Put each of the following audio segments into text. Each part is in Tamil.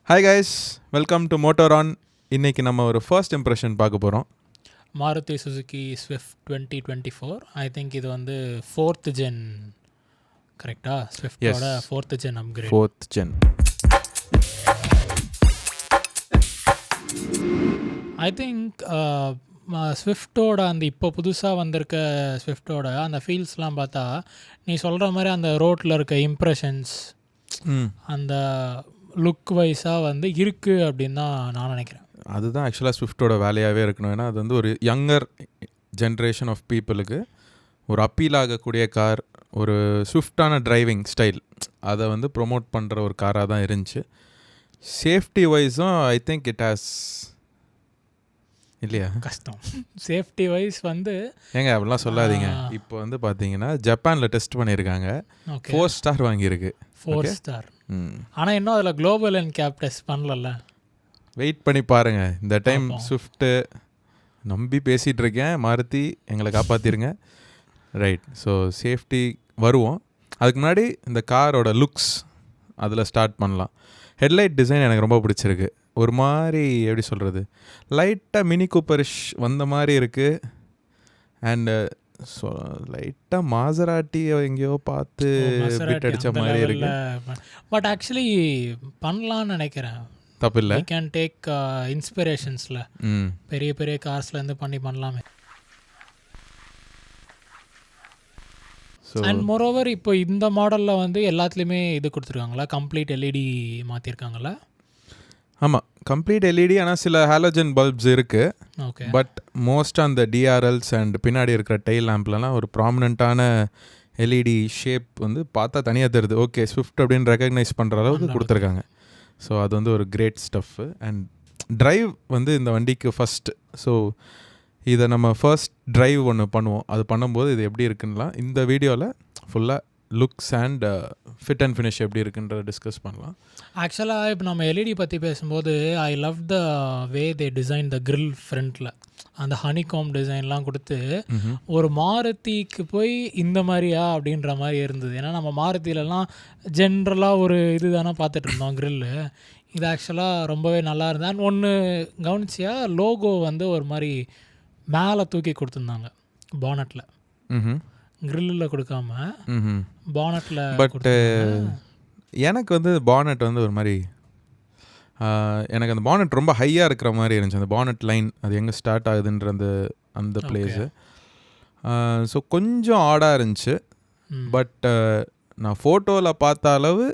Hi guys, welcome to Motoron. இன்றைக்கி நம்ம ஒரு ஃபர்ஸ்ட் இம்ப்ரெஷன் பார்க்க போகிறோம். Maruti Suzuki Swift 2024. I think இது வந்து 4th ஜென், கரெக்டாக? ஸ்விஃப்டோட 4th gen upgrade. 4th gen. I think ஸ்விஃப்டோட அந்த இப்போ புதுசாக வந்திருக்க ஸ்விஃப்டோட அந்த ஃபீல்ஸ்லாம் பார்த்தா நீ சொல்கிற மாதிரி அந்த ரோட்டில் இருக்க இம்ப்ரெஷன்ஸ் அந்த லுக் வைஸாக வந்து இருக்குது அப்படின்னு தான் நான் நினைக்கிறேன். அதுதான் ஆக்சுவலாக ஸ்விஃப்டோட வேலையாகவே இருக்கணும். ஏன்னா அது வந்து ஒரு யங்கர் ஜென்ரேஷன் ஆஃப் பீப்புளுக்கு ஒரு அப்பீல் ஆகக்கூடிய கார், ஒரு ஸ்விஃப்டான டிரைவிங் ஸ்டைல், அதை வந்து ப்ரொமோட் பண்ணுற ஒரு காராக தான் இருந்துச்சு. சேஃப்டி வைஸும் ஐ திங்க் இட் ஹாஸ் இல்லையா? கஷ்டம் சேஃப்டி வைஸ் வந்து ஏங்க அப்படிலாம் சொல்லாதீங்க. இப்போ வந்து பார்த்தீங்கன்னா ஜப்பானில் டெஸ்ட் பண்ணியிருக்காங்க, 4 ஸ்டார் வாங்கியிருக்கு. 4 ஸ்டார். ஆனால் இன்னும் அதில் குளோபல் அண்ட் கேப் டெஸ்ட் பண்ணல. வெயிட் பண்ணி பாருங்கள். இந்த டைம் ஸ்விஃப்ட்டு நம்பி பேசிகிட்டு இருக்கேன். மாருதி எங்களை காப்பாற்றிருங்க. ரைட். ஸோ சேஃப்டி வருவோம். அதுக்கு முன்னாடி இந்த காரோட லுக்ஸ் அதில் ஸ்டார்ட் பண்ணலாம். ஹெட்லைட் டிசைன் எனக்கு ரொம்ப பிடிச்சிருக்கு. ஒரு மாதிரி எப்படி சொல்கிறது, லைட்டாக மினி கூப்பரிஷ் வந்த மாதிரி இருக்குது. அண்டு ஸோ லைட்டாக மாசராட்டியை எங்கேயோ பார்த்து பிட் அடித்த மாதிரி இருக்கு. பட் ஆக்சுவலி பண்ணலான்னு நினைக்கிறேன். தப்பு இல்லை. கேன் டேக் இன்ஸ்பிரேஷன்ஸில் பெரிய பெரிய கார்ஸ்லேருந்து பண்ணலாமே. அண்ட் மோரோவர் இப்போ இந்த மாடலில் வந்து எல்லாத்துலேயுமே இது கொடுத்துருக்காங்களா, கம்ப்ளீட் எல்இடி மாற்றிருக்காங்களா? ஆமாம், கம்ப்ளீட் எல்இடி. ஆனால் சில ஹாலோஜன் பல்ப்ஸ் இருக்குது. ஓகே. பட் மோஸ்ட் அந்த டிஆர்எல்ஸ் அண்ட் பின்னாடி இருக்கிற டெயில் லேம்ப்லலாம் ஒரு ப்ராமினெண்ட்டான எல்இடி ஷேப் வந்து பார்த்தா தனியாக தருது. ஓகே, ஸ்விஃப்ட் அப்படின்னு ரெக்கக்னைஸ் பண்ணுற அளவுக்கு கொடுத்துருக்காங்க. ஸோ அது வந்து ஒரு கிரேட் ஸ்டஃப்பு. அண்ட் ட்ரைவ் வந்து இந்த வண்டிக்கு ஃபஸ்ட்டு. ஸோ இதை நம்ம ஃபர்ஸ்ட் ட்ரைவ் ஒன்று பண்ணுவோம். அது பண்ணும்போது இது எப்படி இருக்குன்னா இந்த வீடியோவில் ஃபுல்லாக looks and fit and finish எப்படி இருக்குன்றத டிஸ்கஸ் பண்ணலாம். ஆக்சுவலாக இப்போ நம்ம எல்இடி பற்றி பேசும்போது I love the way they design the grill ஃப்ரண்ட்டில் அந்த ஹனிகாம் டிசைன்லாம் கொடுத்து ஒரு மாருதிக்கு போய் இந்த மாதிரியா அப்படின்ற மாதிரி இருந்தது. ஏன்னா நம்ம மாருதியிலலாம் ஜென்ரலாக ஒரு இது தானே பார்த்துட்டு இருந்தோம் கிரில்லு. இது ஆக்சுவலாக ரொம்பவே நல்லா இருந்தது. அண்ட் ஒன்று கவனிச்சியா, லோகோ வந்து ஒரு மாதிரி மேலே தூக்கி கொடுத்துருந்தாங்க பானட்டில், கிரில்லில் கொடுக்காம பானட்டில். பட் எனக்கு வந்து பானட் வந்து ஒரு மாதிரி எனக்கு அந்த பானட் ரொம்ப ஹையாக இருக்கிற மாதிரி இருந்துச்சு. அந்த பானட் லைன் அது எங்கே ஸ்டார்ட் ஆகுதுன்ற அந்த பிளேஸு. ஸோ கொஞ்சம் ஆடாக இருந்துச்சு. பட் நான் ஃபோட்டோவில் பார்த்த அளவு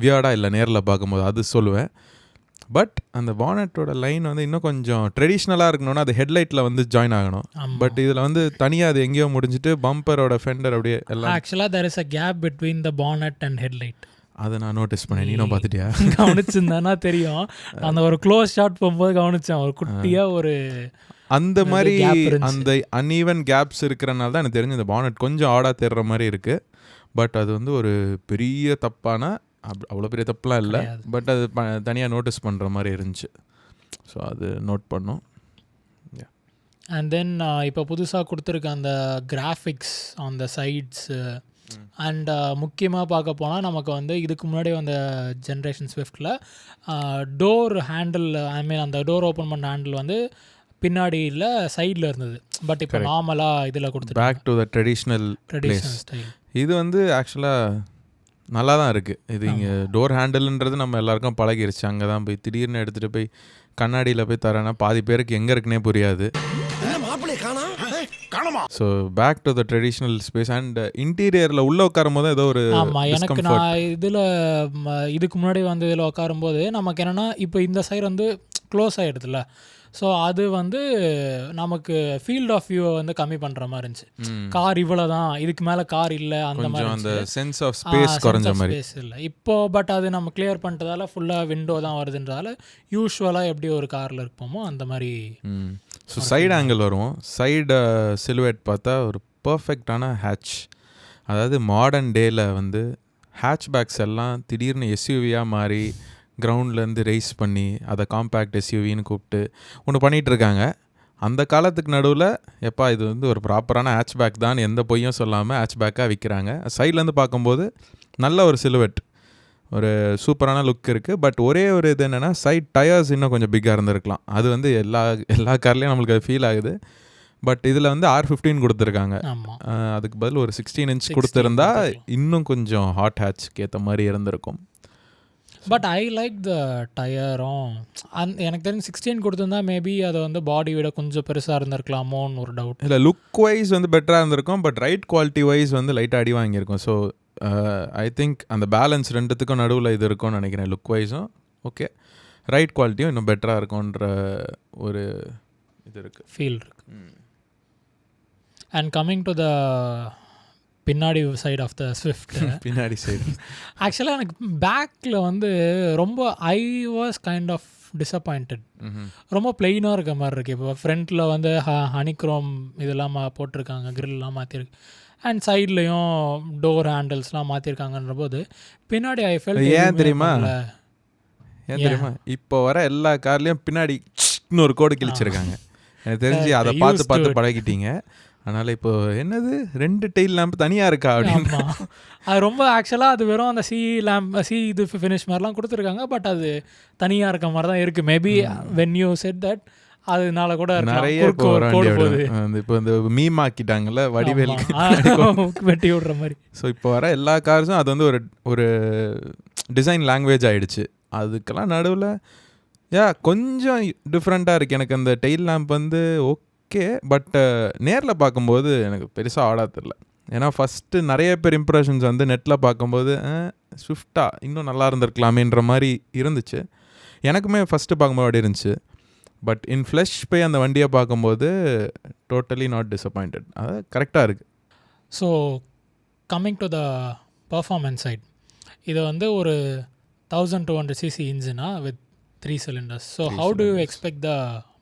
வியர்டாக இல்லை நேரில் பார்க்கும்போது, அது சொல்லுவேன். பட் அந்த பானட்டோட லைன் வந்து இன்னும் கொஞ்சம் ட்ரெடிஷ்னலாக இருக்கணும்னா அது ஹெட்லைட்டில் வந்து ஜாயின் ஆகணும். பட் இதில் வந்து தனியாக அது எங்கேயோ முடிஞ்சிட்டு பம்பரோட ஃபெண்டர் அப்படியே எல்லாம். ஆக்சுவலாக there is a gap between the bonnet and headlight. அதை நான் நோட்டீஸ் பண்ணேன். நீனும் பார்த்துட்டியா? கவனிச்சிருந்தானா தெரியும். அந்த ஒரு க்ளோஸ் ஷாட் போகும்போது கவனித்தேன். ஒரு குட்டியாக ஒரு அந்த மாதிரி அந்த அன்ஈவன் கேப்ஸ் இருக்கிறனால தான் எனக்கு தெரிஞ்சு இந்த பானட் கொஞ்சம் ஆடாக தேடுற மாதிரி இருக்குது. பட் அது வந்து ஒரு பெரிய தப்பான அவ்வளோ பெரிய தப்புலாம் இல்லை. பட் அது தனியாக நோட்டீஸ் பண்ணுற மாதிரி இருந்துச்சு. ஸோ அது நோட் பண்ணோம். அண்ட் தென் இப்போ புதுசாக கொடுத்துருக்க அந்த கிராஃபிக்ஸ் ஆன் த சைட்ஸு அண்ட் முக்கியமாக பார்க்க போனால் நமக்கு வந்து இதுக்கு முன்னாடி வந்த ஜென்ரேஷன் ஸ்விஃப்டில் டோர் ஹேண்டில், ஐ மீன் அந்த டோர் ஓப்பன் பண்ண ஹேண்டில் வந்து பின்னாடி இல்லை சைடில் இருந்தது. பட் இப்போ நார்மலாக இதில் கொடுத்து back to the traditional style. இது வந்து ஆக்சுவலாக நல்லா தான் இருக்குது. இது இங்கே டோர் ஹேண்டில்ன்றது நம்ம எல்லாருக்கும் பழகிருச்சு. அங்கே தான் போய் திடீர்னு எடுத்துகிட்டு போய் கண்ணாடியில் போய் தரேன்னா பாதி பேருக்கு எங்கே இருக்குன்னே புரியாது. So back to the traditional space and இன்டீரியரில் உள்ளே உட்காரும் போது ஏதோ ஒரு. ஆமாம், எனக்கு நான் இதில் இதுக்கு முன்னாடி வந்து இதில் உட்காரும்போது நமக்கு என்னென்னா இப்போ இந்த சைடு வந்து க்ளோஸ் ஆகிடுதுல்ல. ஸோ அது வந்து நமக்கு ஃபீல்ட் ஆஃப் வியூவை வந்து கம்மி பண்ணுற மாதிரி இருந்துச்சு. கார் இவ்வளோ தான், இதுக்கு மேலே கார் இல்லை, அந்த மாதிரி அந்த சென்ஸ் ஆஃப் ஸ்பேஸ் குறைஞ்ச மாதிரி இல்லை இப்போது. பட் அது நம்ம கிளியர் பண்ணிட்டதால ஃபுல்லாக விண்டோ தான் வருதுன்றதால யூஸ்வலாக எப்படி ஒரு காரில் இருப்போமோ அந்த மாதிரி. ஸோ சைடு ஆங்கிள் வரும். சைடு சிலுவேட் பார்த்தா ஒரு பர்ஃபெக்டான ஹேட்ச். அதாவது மாடர்ன் டேயில் வந்து ஹேட்ச் பேக்ஸ் எல்லாம் திடீர்னு எஸ்யூவியாக மாறி கிரவுண்ட்லேருந்து ரேஸ் பண்ணி அதை காம்பேக்ட் எஸ்யூவின்னு கூப்பிட்டு ஒன்று பண்ணிகிட்ருக்காங்க. அந்த காலத்துக்கு நடுவில் எப்பா இது வந்து ஒரு ப்ராப்பரான ஹேட்ச்பேக் தான் எந்த பொய்யும் சொல்லாமல் ஹேட்ச்பேக்காக விற்கிறாங்க. சைட்லேருந்து பார்க்கும்போது நல்ல ஒரு சிலுவெட், ஒரு சூப்பரான லுக் இருக்குது. பட் ஒரே ஒரு இது என்னென்னா சைட் டயர்ஸ் இன்னும் கொஞ்சம் பிக்காக இருந்திருக்கலாம். அது வந்து எல்லா கார்லேயும் நம்மளுக்கு அது ஃபீல் ஆகுது. பட் இதில் வந்து R15 கொடுத்துருக்காங்க. அதுக்கு பதில் ஒரு 16 inch கொடுத்துருந்தா இன்னும் கொஞ்சம் ஹாட் ஹேட்ச்க்கு ஏற்ற மாதிரி இருந்திருக்கும். பட் ஐ லைக் த டயரும் எனக்கு தெரிஞ்சு 16 கொடுத்துருந்தா மேபி அதை வந்து பாடி விட கொஞ்சம் பெருசாக இருந்திருக்கலாமோன்னு ஒரு டவுட். இல்லை, லுக் வைஸ் வந்து பெட்டராக இருந்திருக்கும். பட் ரைட் குவாலிட்டி வைஸ் வந்து லைட்டாக அடி வாங்கியிருக்கும். ஸோ ஐ திங்க் அந்த பேலன்ஸ் ரெண்டுத்துக்கும் நடுவில் இது இருக்கும்னு நினைக்கிறேன். லுக் வைஸும் ஓகே, ரைட் குவாலிட்டியும் இன்னும் பெட்டராக இருக்கும்ன்ற ஒரு இது இருக்குது, ஃபீல் இருக்குது. அண்ட் கம்மிங் டு த பின்னாடி சைடு ஆஃப் த ஸ்விஃப்ட், பின்னாடி சைடு ஆக்சுவலாக எனக்கு பேக்கில் வந்து ரொம்ப I was kind of disappointed. ரொம்ப பிளெயினாக இருக்க மாதிரி இருக்குது. இப்போ ஃப்ரண்ட்டில் வந்து ஹனிக்ரோம் இதெல்லாம் போட்டிருக்காங்க, கிரில்லாம் மாற்றிருக்கு. அண்ட் சைட்லேயும் டோர் ஹேண்டில்ஸ்லாம் மாற்றிருக்காங்கன்ற போது பின்னாடி ஐ ஃபெல். ஏன் தெரியுமா இப்போ வர எல்லா கார்லேயும் பின்னாடி ஒரு கோடு கிழிச்சிருக்காங்க. எனக்கு தெரிஞ்சு அதை பார்த்து பழகிட்டீங்க. அதனால் இப்போ என்னது 2 டெயில் லேம்ப் தனியாக இருக்கா அப்படின்னு. அது ரொம்ப ஆக்சுவலாக அது வெறும் அந்த சி இது ஃபினிஷ் மாதிரிலாம் கொடுத்துருக்காங்க. பட் அது தனியாக இருக்க மாதிரி தான் இருக்குது. Maybe when you said that அதனால கூட நிறைய இப்போ இந்த மீம் ஆக்கிட்டாங்கல்ல வடிவேலுக்கு வெட்டி விடுற மாதிரி. ஸோ இப்போ வர எல்லா கார்ஸும் அது வந்து ஒரு டிசைன் லாங்குவேஜ் ஆகிடுச்சு. அதுக்கெல்லாம் நடுவில் கொஞ்சம் டிஃப்ரெண்ட்டாக இருக்குது. எனக்கு அந்த டெயில் லேம்ப் வந்து ஓகே, பட் நேரில் பார்க்கும்போது எனக்கு பெருசாக ஆடாக தெரில. ஏன்னா ஃபஸ்ட்டு நிறைய பேர் இம்ப்ரெஷன்ஸ் வந்து நெட்டில் பார்க்கும்போது ஸ்விஃப்டாக இன்னும் நல்லா இருந்திருக்கலாமேன்ற மாதிரி இருந்துச்சு. எனக்குமே ஃபஸ்ட்டு பார்க்கும்போது அப்படி இருந்துச்சு. பட் இன் ஃப்ளஷ் போய் அந்த வண்டியை பார்க்கும்போது டோட்டலி நாட் டிசப்பாயிண்டட். அது கரெக்டாக இருக்குது. So coming to the performance side, இது வந்து ஒரு 1200cc இன்ஜினா with 3 cylinders. So how do you expect the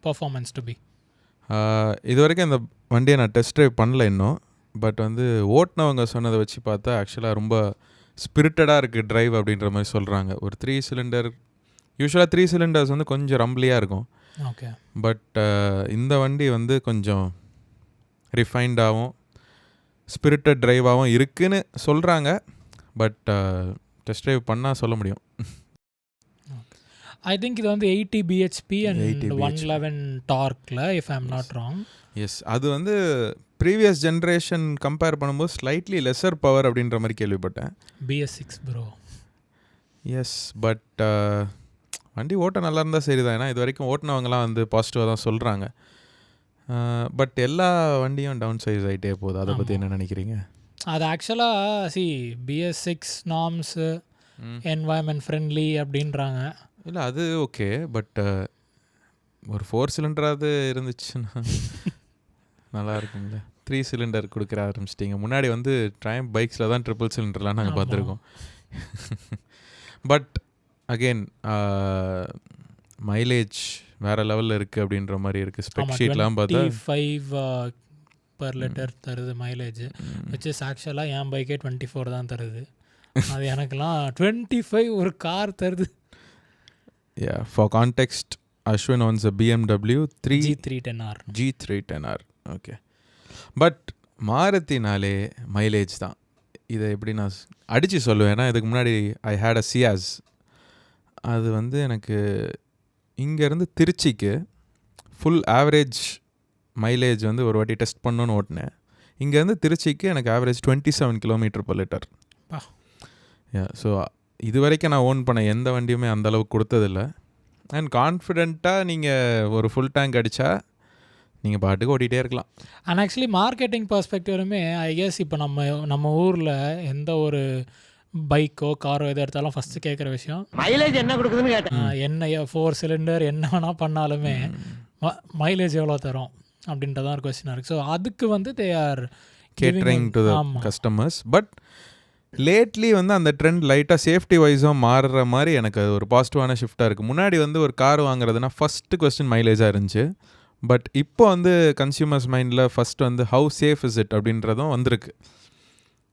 performance to be? இது வரைக்கும் இந்த வண்டியை நான் டெஸ்ட் ட்ரைவ் பண்ணல இன்னும். பட் வந்து ஓட்டினவங்க சொன்னதை வச்சு பார்த்தா ஆக்சுவலாக ரொம்ப ஸ்பிரிட்டடாக இருக்குது ட்ரைவ் அப்படின்ற மாதிரி சொல்கிறாங்க. ஒரு 3 cylinder, யூஸ்வலாக 3 cylinders வந்து கொஞ்சம் ரம்பிளியாக இருக்கும். ஓகே, பட் இந்த வண்டி வந்து கொஞ்சம் ரிஃபைன்டாகவும் ஸ்பிரிட்டட் ட்ரைவாகவும் இருக்குன்னு சொல்கிறாங்க. பட் டெஸ்ட் ட்ரைவ் பண்ணால் சொல்ல முடியும். ஐ திங்க் இது வந்து 80 bhp அண்ட் 111 டார்க்கில், if I am not wrong. Yes, அது வந்து ப்ரீவியஸ் ஜென்ரேஷன் கம்பேர் பண்ணும்போது ஸ்லைட்லி லெஸர் பவர் அப்படின்ற மாதிரி கேள்விப்பட்டேன். BS6 bro. எஸ், பட் வண்டி ஓட்ட நல்லா இருந்தால் சரி தான். ஏன்னா இது வரைக்கும் ஓட்டினவங்களாம் வந்து பாசிட்டிவாக தான் சொல்கிறாங்க. பட் எல்லா வண்டியும் டவுன் சைஸ் ஆகிட்டே போகுது. அதை பற்றி என்ன நினைக்கிறீங்க? அது ஆக்சுவலாக BS6 நார்ம்ஸு என்வாயன்மெண்ட் ஃப்ரெண்ட்லி அப்படின்றாங்க. இல்லை, அது ஓகே. பட் ஒரு 4 cylinder இருந்துச்சுன்னா நல்லா இருக்குங்களே. 3 cylinder கொடுக்குற ஆரம்பிச்சிட்டிங்க. முன்னாடி வந்து ட்ரைம் பைக்ஸில் தான் 3 cylinderலாம் நாங்கள் பார்த்துருக்கோம். பட் அகெயின் மைலேஜ் வேறு லெவலில் இருக்குது அப்படின்ற மாதிரி இருக்குது. ஸ்பெக் ஷீட்லாம் பார்த்தா 25 per liter தருது மைலேஜ், விச் இஸ் ஆக்சுவலாக என் பைக்கே 24 தான் தருது. அது எனக்குலாம் 25 ஒரு கார் தருது. Yeah, for context, Ashwin owns a BMW G310R. G310R, okay. But மாருதினாலே மைலேஜ் தான். இதை எப்படி நான் அடித்து சொல்லுவேன், ஏன்னா இதுக்கு முன்னாடி ஐ ஹேட் அ சியாஸ். அது வந்து எனக்கு இங்கேருந்து திருச்சிக்கு ஃபுல் ஆவரேஜ் மைலேஜ் வந்து ஒரு வாட்டி டெஸ்ட் பண்ணணுன்னு ஓட்டினேன். இங்கேருந்து திருச்சிக்கு எனக்கு ஆவரேஜ் 27 km/L. ஸோ இது வரைக்கும் நான் ஓன் பண்ண எந்த வண்டியுமே அந்தளவுக்கு கொடுத்ததில்ல. அண்ட் கான்ஃபிடெண்ட்டாக நீங்கள் ஒரு ஃபுல் டேங்க் அடித்தா நீங்கள் பாட்டுக்கு ஓட்டிகிட்டே இருக்கலாம். அண்ட் ஆக்சுவலி மார்க்கெட்டிங் பர்ஸ்பெக்டிவ்லுமே ஐ கெஸ் இப்போ நம்ம ஊரில் எந்த ஒரு பைக்கோ காரோ எது எடுத்தாலும் ஃபஸ்ட்டு கேட்குற விஷயம் மைலேஜ் என்ன கொடுக்குதுன்னு கேட்டேன். என்ன 4 cylinder என்ன வேணால் பண்ணாலுமே மைலேஜ் எவ்வளோ தரும் அப்படின்றதான் ஒரு கொஸ்டினாக இருக்குது. ஸோ அதுக்கு வந்து they are catering to the customers. But lately வந்து அந்த ட்ரெண்ட் லைட்டாக சேஃப்டி வைஸும் மாறுற மாதிரி எனக்கு அது ஒரு பாசிட்டிவான ஷிஃப்டாக இருக்குது. முன்னாடி வந்து ஒரு கார் வாங்குறதுனா ஃபஸ்ட்டு கொஸ்டின் மைலேஜாக இருந்துச்சு. பட் இப்போ வந்து கன்சியூமர்ஸ் மைண்டில் ஃபஸ்ட் வந்து ஹவு சேஃப் இஸ் இட் அப்படின்றதும் வந்திருக்கு.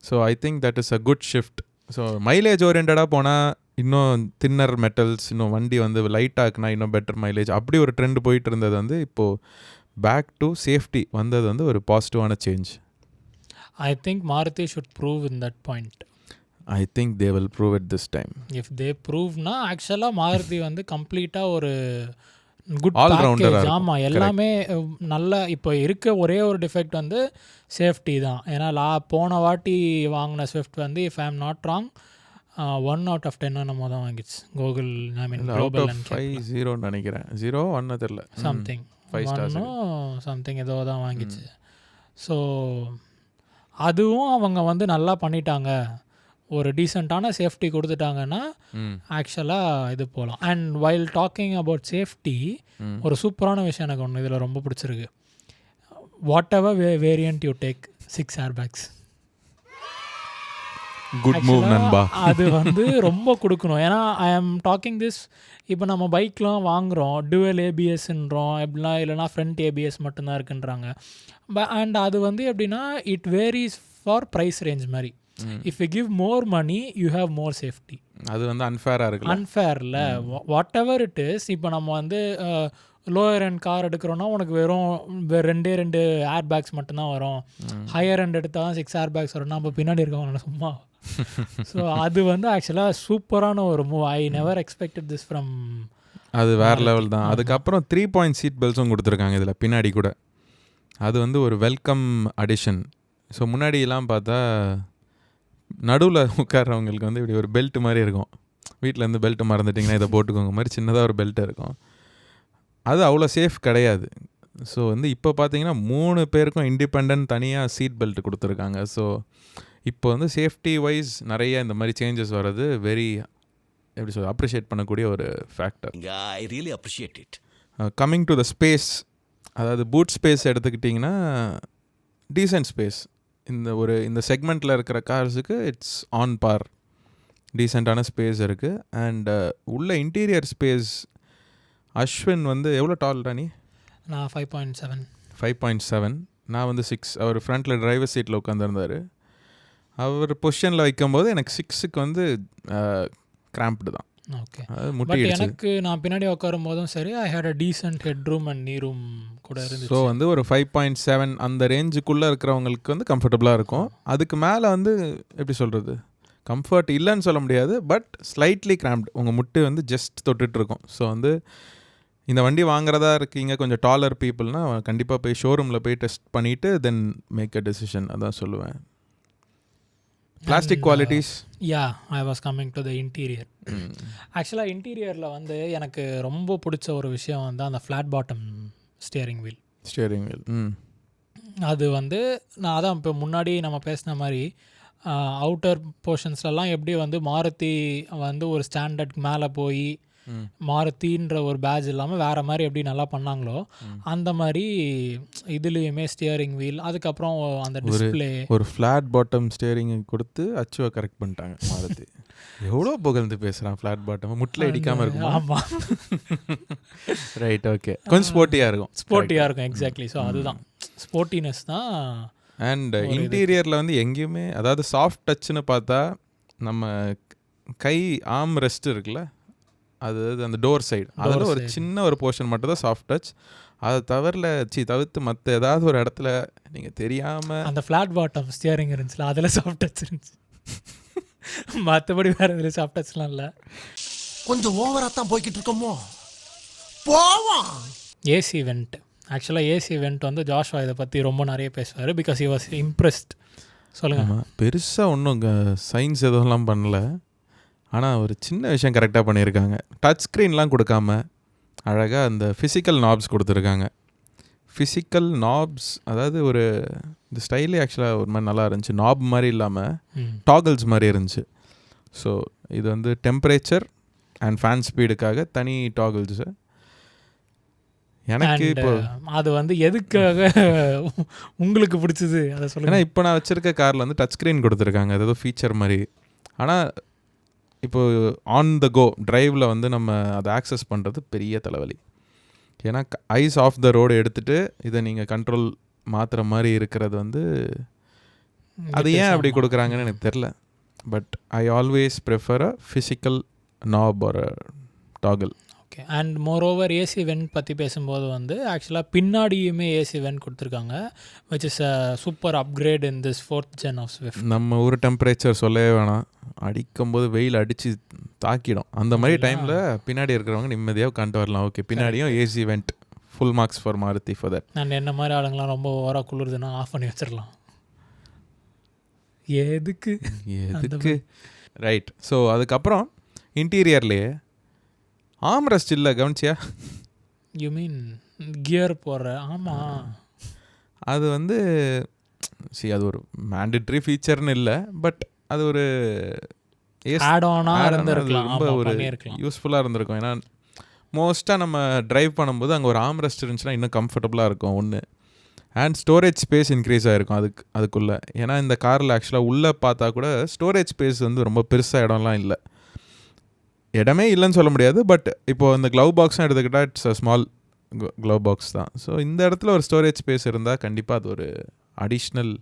So I think that is a good shift. So mileage ஓரியன்டாக போனால் இன்னும் தின்னர் மெட்டல்ஸ், இன்னும் வண்டி வந்து லைட்டாக்குனா இன்னும் பெட்டர் மைலேஜ், அப்படி ஒரு ட்ரெண்ட் போயிட்டு இருந்தது வந்து இப்போது பேக் டு சேஃப்டி வந்தது வந்து ஒரு பாசிட்டிவான change. I think Maruti should prove in that point. I think they will prove it this time. If they ப்ரூவ்னா ஆக்சுவலாக மாருதி வந்து கம்ப்ளீட்டாக ஒரு குட் All-rounder-ஆ பேக்கேஜ். இருக்கும். ஆமாம், எல்லாமே நல்ல. இப்போ இருக்க ஒரே ஒரு டிஃபெக்ட் வந்து சேஃப்டி தான். ஏன்னா போன வாட்டி வாங்கின ஸ்விஃப்ட் வந்து if I am not wrong 1 out of 10 நம்ம தான் வாங்கிச்சு Google. I mean out global of and 5-0 நினைக்கிறேன். 0-1 தெரியல. Something 5 stars. சம்திங் ஏதோ தான் வாங்கிச்சு. ஸோ அதுவும் அவங்க வந்து நல்லா பண்ணிட்டாங்க. ஒரு டீசெண்டான சேஃப்டி கொடுத்துட்டாங்கன்னா ஆக்சுவலாக இது போகலாம். And while talking about safety, ஒரு சூப்பரான விஷயம் எனக்கு ஒன்று இதில் ரொம்ப பிடிச்சிருக்கு. What ever variant you take 6 airbags. Good move நண்பா. அது வந்து ரொம்ப கொடுக்கணும். ஏன்னா ஐ ஆம் டாக்கிங் திஸ், இப்போ நம்ம பைக்லாம் வாங்குகிறோம் டுவல் ஏபிஎஸ்ன்றோம், எப்படிலாம் இல்லைனா ஃப்ரண்ட் ஏபிஎஸ் மட்டும்தான் இருக்குன்றாங்க. அண்ட் அது வந்து எப்படின்னா it varies for price range மாதிரி. If you give more money you have more safety. அது வந்து அன்ஃபேராக இருக்குல்ல. அன்ஃபேரில் வாட் எவர் இட் இஸ். இப்போ நம்ம வந்து லோயர் அண்ட் கார் எடுக்கிறோன்னா உனக்கு வெறும் 2 ஏர்பேக்ஸ் மட்டும்தான் வரும். ஹையர் அண்ட் எடுத்தால் தான் 6 airbags வரும். நம்ம பின்னாடி இருக்கவங்க சும்மா. ஸோ அது வந்து ஆக்சுவலாக சூப்பரான ஒரு move. I never expected this from. அது வேறு லெவல் தான். அதுக்கப்புறம் 3-point சீட் பெல்ட்ஸும் கொடுத்துருக்காங்க இதில் பின்னாடி கூட. அது வந்து ஒரு வெல்கம் அடிஷன். ஸோ முன்னாடியெல்லாம் பார்த்தா நடுவில் உட்கார்றவங்களுக்கு வந்து இப்படி ஒரு பெல்ட் மாதிரி இருக்கும். வீட்டிலேருந்து பெல்ட் மறந்துட்டிங்கன்னா இதை போட்டுக்கோங்க மாதிரி சின்னதாக ஒரு பெல்ட் இருக்கும். அது அவ்வளோ சேஃப் கிடையாது. ஸோ வந்து இப்போ பார்த்தீங்கன்னா 3 பேருக்கும் இண்டிபெண்ட் தனியாக சீட் பெல்ட் கொடுத்துருக்காங்க. ஸோ இப்போ வந்து சேஃப்டி வைஸ் நிறைய இந்த மாதிரி சேஞ்சஸ் வர்றது வெரி எப்படி சொல்ல அப்ரிஷியேட் பண்ணக்கூடிய ஒரு factor. I really appreciate it. Coming to the space, அதாவது பூட் ஸ்பேஸ் எடுத்துக்கிட்டிங்கன்னா டீசென்ட் ஸ்பேஸ். இந்த செக்மெண்ட்டில் இருக்கிற கார்ஸுக்கு இட்ஸ் ஆன் பார். டீசெண்டான ஸ்பேஸ் இருக்குது. அண்ட் உள்ள இன்டீரியர் ஸ்பேஸ் அஸ்வின் வந்து எவ்வளோ டால்டா நீ? நான் 5.7. 5.7. நான் வந்து 6. அவர் ஃப்ரண்ட்டில் டிரைவர் சீட்டில் உட்காந்துருந்தார். அவர் பொசிஷனில் வைக்கும்போது எனக்கு 6க்கு வந்து கிராம்ப்டு தான். ஓகே. பட் எனக்கு நான் பின்னாடி உட்காரும் போதும் சரி, I had a decent head room and knee room கூட இருந்துச்சு. ஸோ வந்து ஒரு 5.7 அந்த ரேஞ்சுக்குள்ளே இருக்கிறவங்களுக்கு வந்து கம்ஃபர்டபுளாக இருக்கும். அதுக்கு மேலே வந்து எப்படி சொல்கிறது, கம்ஃபர்ட் இல்லைன்னு சொல்ல முடியாது, பட் ஸ்லைட்லி கிராம்ப்டு. உங்கள் முட்டு வந்து ஜஸ்ட் தொட்டுட்ருக்கும். ஸோ வந்து இந்த வண்டி வாங்குறதா இருக்கீங்க கொஞ்சம் டாலர் பீப்புள்னால் கண்டிப்பாக போய் ஷோரூமில் போய் டெஸ்ட் பண்ணிவிட்டு தென் மேக் அ டெசிஷன். அதான் சொல்லுவேன். Plastic qualities. Yeah, I was coming to the interior. ஆக்சுவலாக இன்டீரியரில் வந்து எனக்கு ரொம்ப பிடிச்ச ஒரு விஷயம் வந்து அந்த ஃப்ளாட் பாட்டம் ஸ்டியரிங் வீல். அது வந்து நான் அதான் இப்போ முன்னாடி நம்ம பேசின மாதிரி அவுட்டர் போர்ஷன்ஸ்லாம் எப்படி வந்து மாருதி வந்து ஒரு ஸ்டாண்டர்ட்க்கு மேலே போய் மாருதின்ற ஒரு பேட்ச் இல்லாமல் வேறு மாதிரி எப்படி நல்லா பண்ணாங்களோ அந்த மாதிரி இதுலேயுமே ஸ்டியரிங் வீல், அதுக்கப்புறம் அந்த டிஸ்பிளே. ஒரு ஃப்ளாட் பாட்டம் ஸ்டியரிங் கொடுத்து அச்சுவை கரெக்ட் பண்ணிட்டாங்க மாருதி. எவ்வளோ புகழ்ந்து பேசுகிறான் ஃப்ளாட் பாட்டம், முட்டில் இடிக்காமல் இருக்கும். ஆமாம், ரைட், ஓகே. கொஞ்சம் ஸ்போர்ட்டியாக இருக்கும். எக்ஸாக்ட்லி. ஸோ அதுதான் ஸ்போர்ட்டினஸ் தான். அண்ட் இன்டீரியரில் வந்து எங்கேயுமே, அதாவது சாஃப்ட் டச்சுன்னு பார்த்தா நம்ம கை ஆர்ம் ரெஸ்ட் இருக்குல்ல, அது அந்த டோர் சைடு அதில் ஒரு சின்ன ஒரு போர்ஷன் மட்டும் தான் சாஃப்ட் டச். அதை தவிர்த்து மற்ற ஏதாவது ஒரு இடத்துல நீங்கள் தெரியாமல் அந்த ஃப்ளாட் பாட்டம் ஸ்டியரிங் இருந்துச்சுல அதில் சாஃப்ட் டச் இருந்துச்சு. மற்றபடி வேறு இதில் சாஃப்ட் டச்லாம் இல்லை. கொஞ்சம் ஓவராக தான் போய்கிட்டு இருக்கோமோ போவோம். AC went. ஆக்சுவலாக ஏசி வெண்ட் வந்து ஜாஷ்வா இதை பற்றி ரொம்ப நிறைய பேசுவார். Because he was impressed. சொல்லுங்கள். பெருசாக ஒன்றும் சயின்ஸ் எதுவும் பண்ணல, ஆனால் ஒரு சின்ன விஷயம் கரெக்டாக பண்ணியிருக்காங்க. டச் ஸ்க்ரீன்லாம் கொடுக்காம அழகாக அந்த ஃபிசிக்கல் நாப்ஸ் கொடுத்துருக்காங்க. ஃபிசிக்கல் நாப்ஸ் அதாவது ஒரு இந்த ஸ்டைலே ஆக்சுவலாக ஒரு மாதிரி நல்லா இருந்துச்சு. நாப் மாதிரி இல்லாமல் டாகல்ஸ் மாதிரி இருந்துச்சு. ஸோ இது வந்து டெம்பரேச்சர் அண்ட் ஃபேன் ஸ்பீடுக்காக தனி டாகல்ஸு. எனக்கு இப்போ அது வந்து எதுக்காக உங்களுக்கு பிடிச்சது அதை சொல்லுங்கள். ஏன்னா இப்போ நான் வச்சுருக்க காரில் வந்து டச் ஸ்க்ரீன் கொடுத்துருக்காங்க, அது ஏதோ ஃபீச்சர் மாதிரி. ஆனால் இப்போ ஆன் த கோ டிரைவில் வந்து நம்ம அதை ஆக்சஸ் பண்ணுறது பெரிய தலைவலி. ஏன்னா ஐஸ் ஆஃப் த ரோடு எடுத்துகிட்டு இதை நீங்கள் கண்ட்ரோல் மாற்றுற மாதிரி இருக்கிறது வந்து அது ஏன் அப்படி கொடுக்குறாங்கன்னு எனக்கு தெரில. But I always prefer a physical knob ஒரு toggle. Okay. And moreover AC vent பற்றி பேசும்போது வந்து ஆக்சுவலாக பின்னாடியுமே ஏசி வென்ட் கொடுத்துருக்காங்க, which is a super upgrade in this 4th gen of Swift. நம்ம ஊர் டெம்பரேச்சர் சொல்லவே வேணாம், அடிக்கும்போது வெயில் அடித்து தாக்கிடும். அந்த மாதிரி டைமில் பின்னாடி இருக்கிறவங்க நிம்மதியாக உட்காந்துட்டு வரலாம். ஓகே, பின்னாடியும் AC vent, full marks for Maruti for that. And என்ன மாதிரி ஆளுங்களாம் ரொம்ப ஓவராக குளிருதுன்னா ஆஃப் பண்ணி வச்சிடலாம். எதுக்கு ரைட். ஸோ அதுக்கப்புறம் இன்டீரியர்லேயே ஆம்ரெஸ்ட் இல்லை, கவனிச்சியா? யூ மீன் கியர் போடுற? ஆமாம், அது வந்து அது ஒரு மேண்டட்ரி ஃபீச்சர்னு இல்லை, பட் அது ஒரு ஆட்-ஆனாக இருந்திருக்கலாம், ரொம்ப ஒரு பண்ணியிருக்கலாம். யூஸ்ஃபுல்லாக இருந்திருக்கும். ஏன்னா மோஸ்ட்டாக நம்ம ட்ரைவ் பண்ணும்போது அங்கே ஒரு ஆம்ரெஸ்ட் இருந்துச்சுன்னா இன்னும் கம்ஃபர்டபுளாக இருக்கும் ஒன்று. அண்ட் ஸ்டோரேஜ் ஸ்பேஸ் இன்க்ரீஸ் ஆகிருக்கும் அதுக்குள்ளே. ஏன்னா இந்த காரில் ஆக்சுவலாக உள்ளே பார்த்தா கூட ஸ்டோரேஜ் ஸ்பேஸ் வந்து ரொம்ப பெருசாக இடம்லாம் இல்லை, இடமே இல்லைன்னு சொல்ல முடியாது. பட் இப்போது இந்த க்ளவ் பாக்ஸ்லாம் எடுத்துக்கிட்டால் it's a small glove box தான். ஸோ இந்த இடத்துல ஒரு ஸ்டோரேஜ் ஸ்பேஸ் இருந்தால் கண்டிப்பாக அது ஒரு அடிஷ்னல்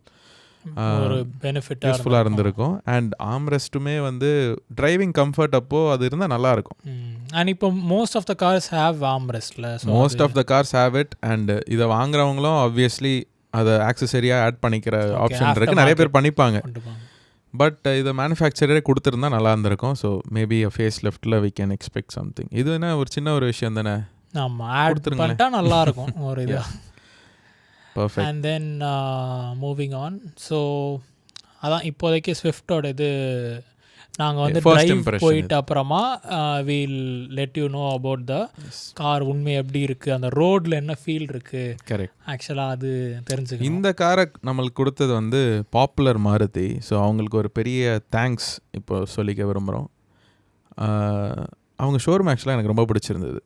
ஒரு பெனிஃபிட் யூஸ்ஃபுல்லாக இருந்திருக்கும். அண்ட் ஆம்ரெஸ்ட்டுமே வந்து டிரைவிங் கம்ஃபர்ட் அப்போது அது இருந்தால் நல்லாயிருக்கும். அண்ட் இப்போ most of the cars have ஆம்ரெஸ்ட்ல, most of the cars have it. And இதை வாங்குறவங்களும் ஆப்வியஸ்லி அதை ஆக்சசரியாக ஆட் பண்ணிக்கிற ஆப்ஷன் இருக்குது, நிறைய பேர் பண்ணிப்பாங்க. பட் இதை மேனுஃபேக்சரரே கொடுத்துருந்தா நல்லா இருந்திருக்கும். ஸோ மேபி அ ஃபேஸ் லிஃப்ட்டில் வி கேன் எக்ஸ்பெக்ட் சம்திங். இது என்ன ஒரு சின்ன ஒரு விஷயம் தானே, ஆமாம், ஆட் பண்ணிட்டா நல்லாயிருக்கும் ஒரு இது. Perfect. And then moving on. So அதான் இப்போதைக்கு ஸ்விஃப்டோட இது நாங்கள் வந்து ட்ரைவ் போயிட்டு அப்புறமா we'll let you know about the car உண்மை எப்படி இருக்குது, அந்த ரோடில் என்ன ஃபீல் இருக்குது. கரெக்ட். ஆக்சுவலாக அது தெரிஞ்சுக்கணும். இந்த காரை நம்மளுக்கு கொடுத்தது வந்து பாப்புலர் மாருதி. ஸோ அவங்களுக்கு ஒரு பெரிய தேங்க்ஸ் இப்போ சொல்லிக்க விரும்புகிறோம். அவங்க ஷோரூம் ஆக்சுவலாக எனக்கு ரொம்ப பிடிச்சிருந்தது.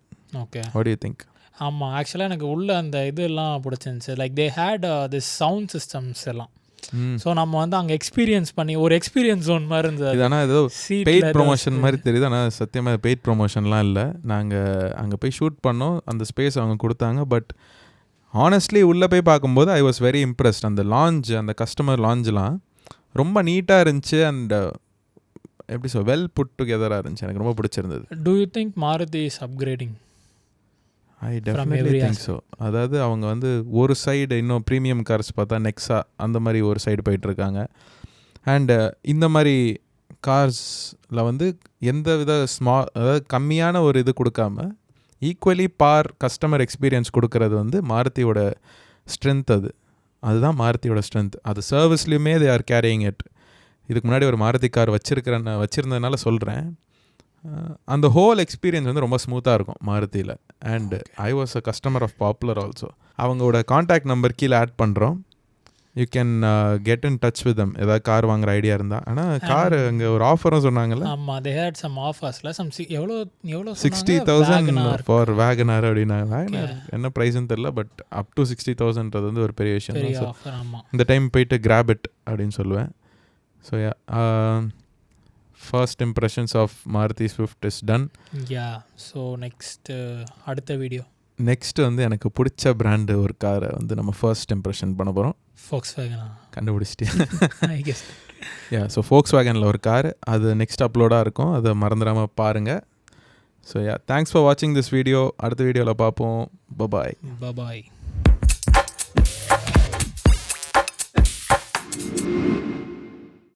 Okay, what do you think? ஆமாம், ஆக்சுவலாக எனக்கு உள்ள அந்த இதெல்லாம் பிடிச்சிருந்துச்சு. Like they had this sound systems எல்லாம். ஸோ நம்ம வந்து அங்கே எக்ஸ்பீரியன்ஸ் பண்ணி ஒரு எக்ஸ்பீரியன்ஸ் ஜோன் மாதிரி இருந்தது. இது ஆனால் ஏதோ பெய்ட் ப்ரொமோஷன் மாதிரி தெரியுது, ஆனால் சத்தியமாக பெய்ட் ப்ரொமோஷன்லாம் இல்லை. நாங்கள் அங்கே போய் ஷூட் பண்ணோம், அந்த ஸ்பேஸ் அவங்க கொடுத்தாங்க. பட் ஹானஸ்ட்லி உள்ளே போய் பார்க்கும்போது ஐ வாஸ் வெரி இம்ப்ரெஸ்ட். அந்த லான்ச், அந்த கஸ்டமர் லான்ச்லாம் ரொம்ப நீட்டாக இருந்துச்சு. அண்ட் எப்படி சொல், வெல் புட் டுகெதராக இருந்துச்சு. எனக்கு ரொம்ப பிடிச்சிருந்தது. Do you think Maruti is upgrading? I definitely think so. அதாவது அவங்க வந்து ஒரு சைடு இன்னும் ப்ரீமியம் கார்ஸ் பார்த்தா நெக்ஸா அந்த மாதிரி ஒரு சைடு போயிட்டுருக்காங்க. அண்டு இந்த மாதிரி கார்ஸில் வந்து எந்த வித அதாவது கம்மியான ஒரு இது கொடுக்காம ஈக்குவலி பார் கஸ்டமர் எக்ஸ்பீரியன்ஸ் கொடுக்கறது வந்து மாருதியோட ஸ்ட்ரென்த். அதுதான் மாருதியோட ஸ்ட்ரென்த். அது சர்வீஸ்லேயுமே தே ஆர் கேரியிங் இட். இதுக்கு முன்னாடி ஒரு மாருதி கார் வச்சுருந்ததுனால சொல்கிறேன், அந்த ஹோல் எக்ஸ்பீரியன்ஸ் வந்து ரொம்ப ஸ்மூத்தாக இருக்கும் மாருதியில். And I was a customer of Popular also. அவங்களோட காண்டாக்ட் நம்பர் கீழே ஆட் பண்ணுறோம். You can get in touch with them ஏதாவது கார் வாங்குற ஐடியா இருந்தால். ஆனால் கார் அங்கே ஒரு ஆஃபரும் சொன்னாங்கல்ல. ஆமாம், தே ஹேட் சம் ஆஃபர்ஸில் சம் எவ்வளோ 60,000 ஃபார் வேகனார் அப்படின்னாங்க. வேகனார் என்ன ப்ரைஸ்ன்னு தெரில, பட் அப் டு 60,000ன்றது வந்து ஒரு பெரிய விஷயம். ஸோ இந்த டைம் போயிட்டு கிராப் இட் அப்படின்னு சொல்லுவேன். So first impressions of Maruti Swift is done. Yeah, so next அடுத்த வீடியோ நெக்ஸ்ட் வந்து எனக்கு பிடிச்ச பிராண்டு ஒரு காரை வந்து நம்ம ஃபர்ஸ்ட் இம்ப்ரெஷன் பண்ண போகிறோம். Volkswagen. கண்டுபிடிச்சிட்டேன். I guess. ஸோ Volkswagenல ஒரு கார், அது நெக்ஸ்ட் அப்லோடாக இருக்கும், அதை மறந்துடாமல் பாருங்கள். ஸோ தேங்க்ஸ் ஃபார் வாட்சிங் திஸ் வீடியோ. அடுத்த வீடியோவில் பார்ப்போம். பபாய்.